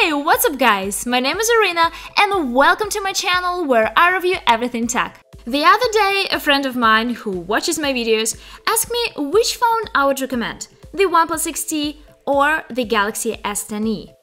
Hey, what's up guys? My name is Irina and welcome to my channel where I review everything tech. The other day, a friend of mine who watches my videos asked me which phone I would recommend, the OnePlus 6T or the Galaxy S10e.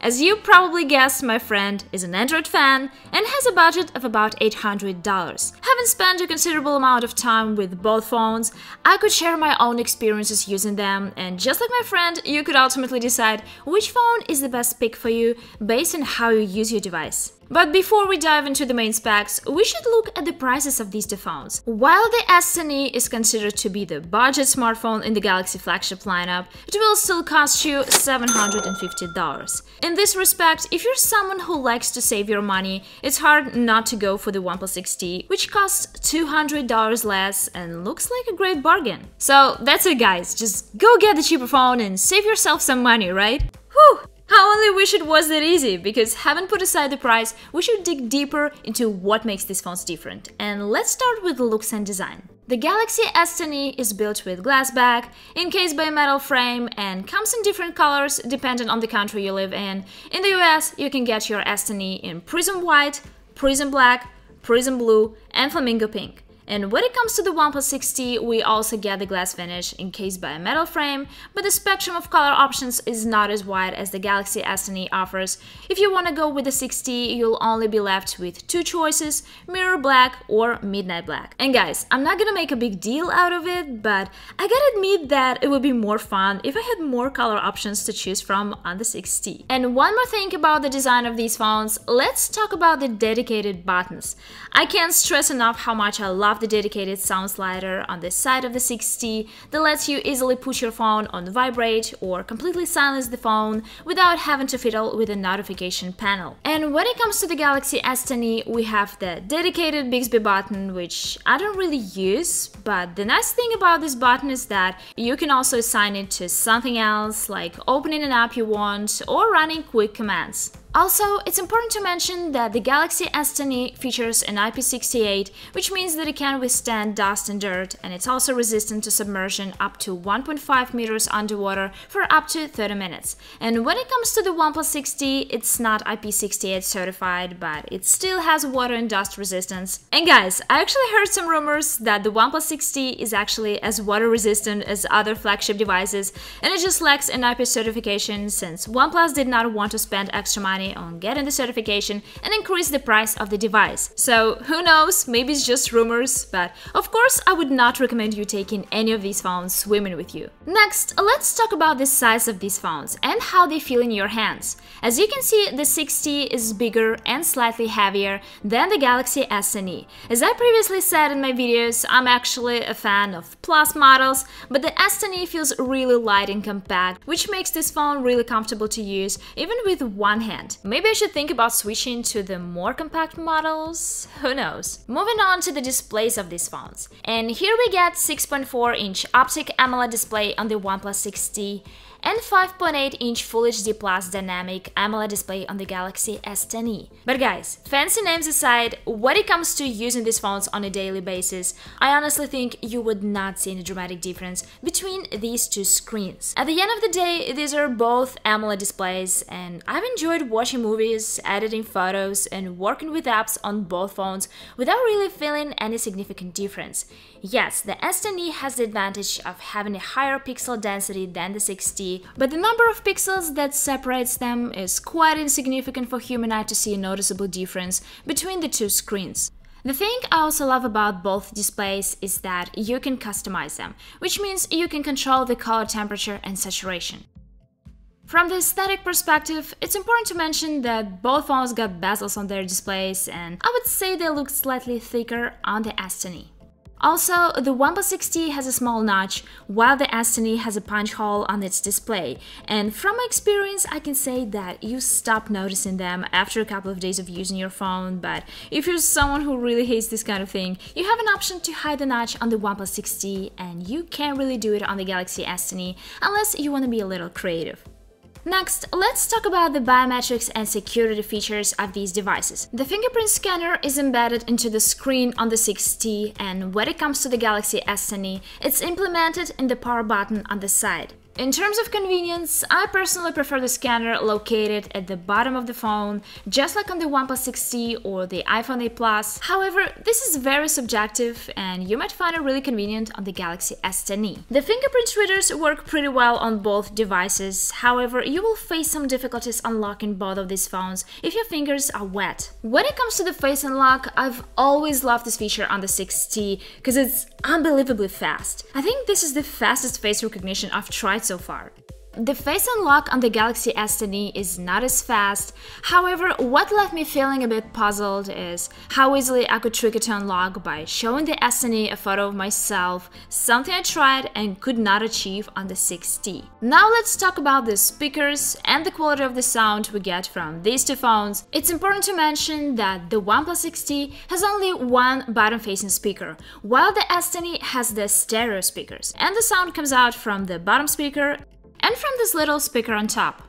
As you probably guessed, my friend is an Android fan and has a budget of about $800. Having spent a considerable amount of time with both phones, I could share my own experiences using them, and just like my friend, you could ultimately decide which phone is the best pick for you based on how you use your device. But before we dive into the main specs, we should look at the prices of these two phones. While the S10e is considered to be the budget smartphone in the Galaxy flagship lineup, it will still cost you $750. In this respect, if you're someone who likes to save your money, it's hard not to go for the OnePlus 6T, which costs $200 less and looks like a great bargain. So that's it guys, just go get the cheaper phone and save yourself some money, right? Whew! I only wish it was that easy, because having put aside the price, we should dig deeper into what makes these phones different. And let's start with looks and design. The Galaxy S10e is built with glass back, encased by a metal frame, and comes in different colors depending on the country you live in. In the US, you can get your S10e in Prism White, Prism Black, Prism Blue, and Flamingo Pink. And when it comes to the OnePlus 6T, we also get the glass finish encased by a metal frame, but the spectrum of color options is not as wide as the Galaxy S10e offers. If you want to go with the 6T, you'll only be left with two choices, mirror black or midnight black. And guys, I'm not gonna make a big deal out of it, but I gotta admit that it would be more fun if I had more color options to choose from on the 6T. And one more thing about the design of these phones, let's talk about the dedicated buttons. I can't stress enough how much I love the dedicated sound slider on the side of the 6T that lets you easily put your phone on vibrate or completely silence the phone without having to fiddle with the notification panel. And when it comes to the Galaxy S10e, we have the dedicated Bixby button, which I don't really use, but the nice thing about this button is that you can also assign it to something else, like opening an app you want or running quick commands. Also, it's important to mention that the Galaxy S10e features an IP68, which means that it can withstand dust and dirt, and it's also resistant to submersion up to 1.5 meters underwater for up to 30 minutes. And when it comes to the OnePlus 6T, it's not IP68 certified, but it still has water and dust resistance. And guys, I actually heard some rumors that the OnePlus 6T is actually as water resistant as other flagship devices, and it just lacks an IP certification since OnePlus did not want to spend extra money on getting the certification and increase the price of the device. So who knows, maybe it's just rumors, but of course I would not recommend you taking any of these phones swimming with you. Next, let's talk about the size of these phones and how they feel in your hands. As you can see, the 6T is bigger and slightly heavier than the Galaxy S10e. As I previously said in my videos, I'm actually a fan of Plus models, but the S10e feels really light and compact, which makes this phone really comfortable to use even with one hand. Maybe I should think about switching to the more compact models? Who knows? Moving on to the displays of these phones. And here we get 6.4-inch optic AMOLED display on the OnePlus 6T and 5.8-inch Full HD Plus dynamic AMOLED display on the Galaxy S10e. But guys, fancy names aside, when it comes to using these phones on a daily basis, I honestly think you would not see any dramatic difference between these two screens. At the end of the day, these are both AMOLED displays, and I've enjoyed watching movies, editing photos, and working with apps on both phones without really feeling any significant difference. Yes, the S10e has the advantage of having a higher pixel density than the 6T, but the number of pixels that separates them is quite insignificant for human eye to see a noticeable difference between the two screens. The thing I also love about both displays is that you can customize them, which means you can control the color temperature and saturation. From the aesthetic perspective, it's important to mention that both phones got bezels on their displays, and I would say they look slightly thicker on the S10e. Also, the OnePlus 6T has a small notch, while the S10e has a punch hole on its display, and from my experience I can say that you stop noticing them after a couple of days of using your phone, but if you're someone who really hates this kind of thing, you have an option to hide the notch on the OnePlus 6T, and you can't really do it on the Galaxy S10e unless you want to be a little creative. Next, let's talk about the biometrics and security features of these devices. The fingerprint scanner is embedded into the screen on the 6T, and when it comes to the Galaxy S10e, it's implemented in the power button on the side. In terms of convenience, I personally prefer the scanner located at the bottom of the phone, just like on the OnePlus 6T or the iPhone 8 Plus. However, this is very subjective and you might find it really convenient on the Galaxy S10e. The fingerprint readers work pretty well on both devices, however, you will face some difficulties unlocking both of these phones if your fingers are wet. When it comes to the face unlock, I've always loved this feature on the 6T because it's unbelievably fast. I think this is the fastest face recognition I've tried so far. The face unlock on the Galaxy S10e is not as fast, however, what left me feeling a bit puzzled is how easily I could trick it to unlock by showing the S10e a photo of myself, something I tried and could not achieve on the 6T. Now let's talk about the speakers and the quality of the sound we get from these two phones. It's important to mention that the OnePlus 6T has only one bottom-facing speaker, while the S10e has the stereo speakers, and the sound comes out from the bottom speaker and from this little speaker on top.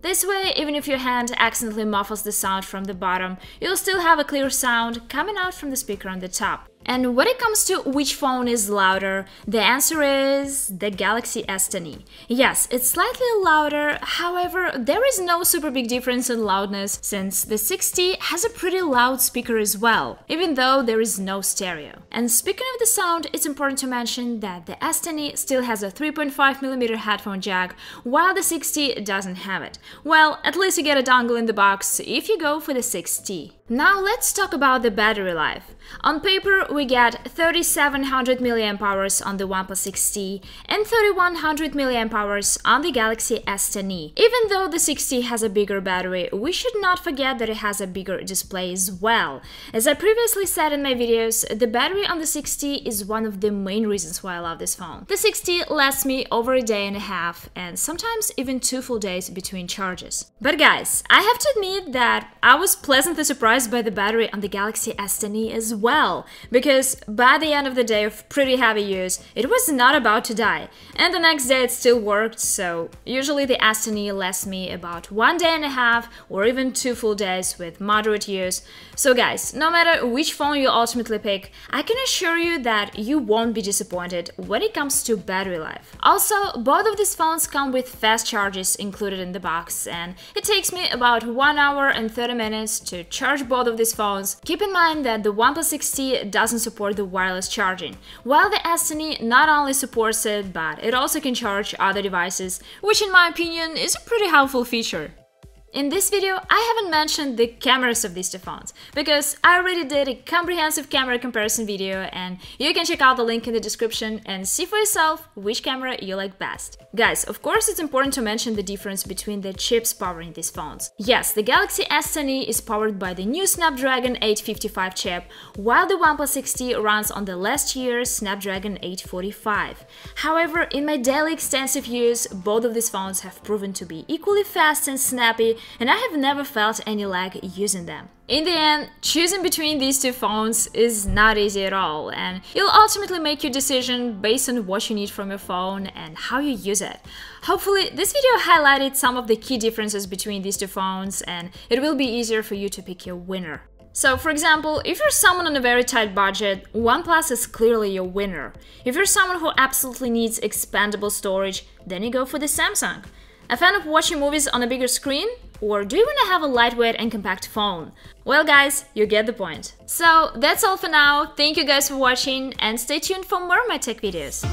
This way, even if your hand accidentally muffles the sound from the bottom, you'll still have a clear sound coming out from the speaker on the top. And when it comes to which phone is louder, the answer is the Galaxy S10e. Yes, it's slightly louder, however, there is no super big difference in loudness since the 6T has a pretty loud speaker as well, even though there is no stereo. And speaking of the sound, it's important to mention that the S10e still has a 3.5mm headphone jack, while the 6T doesn't have it. Well, at least you get a dongle in the box if you go for the 6T. Now let's talk about the battery life. On paper, we get 3700 mAh on the OnePlus 6T and 3100 mAh on the Galaxy S10e. Even though the 6T has a bigger battery, we should not forget that it has a bigger display as well. As I previously said in my videos, the battery on the 6T is one of the main reasons why I love this phone. The 6T lasts me over a day and a half and sometimes even 2 full days between charges. But guys, I have to admit that I was pleasantly surprised by the battery on the Galaxy S10e as well, because by the end of the day of pretty heavy use, it was not about to die, and the next day it still worked, so usually the S10e lasts me about 1 day and a half or even 2 full days with moderate use. So guys, no matter which phone you ultimately pick, I can assure you that you won't be disappointed when it comes to battery life. Also, both of these phones come with fast charges included in the box, and it takes me about 1 hour and 30 minutes to charge both of these phones. Keep in mind that the OnePlus 6T doesn't support the wireless charging, while the S10e not only supports it, but it also can charge other devices, which in my opinion is a pretty helpful feature. In this video, I haven't mentioned the cameras of these two phones, because I already did a comprehensive camera comparison video and you can check out the link in the description and see for yourself which camera you like best. Guys, of course it's important to mention the difference between the chips powering these phones. Yes, the Galaxy S10e is powered by the new Snapdragon 855 chip, while the OnePlus 6T runs on the last year's Snapdragon 845. However, in my daily extensive use, both of these phones have proven to be equally fast and snappy, and I have never felt any lag using them. In the end, choosing between these two phones is not easy at all, and you'll ultimately make your decision based on what you need from your phone and how you use it. Hopefully, this video highlighted some of the key differences between these two phones, and it will be easier for you to pick your winner. So, for example, if you're someone on a very tight budget, OnePlus is clearly your winner. If you're someone who absolutely needs expandable storage, then you go for the Samsung. A fan of watching movies on a bigger screen? Or do you want to have a lightweight and compact phone? Well guys, you get the point. So that's all for now, thank you guys for watching and stay tuned for more of my tech videos.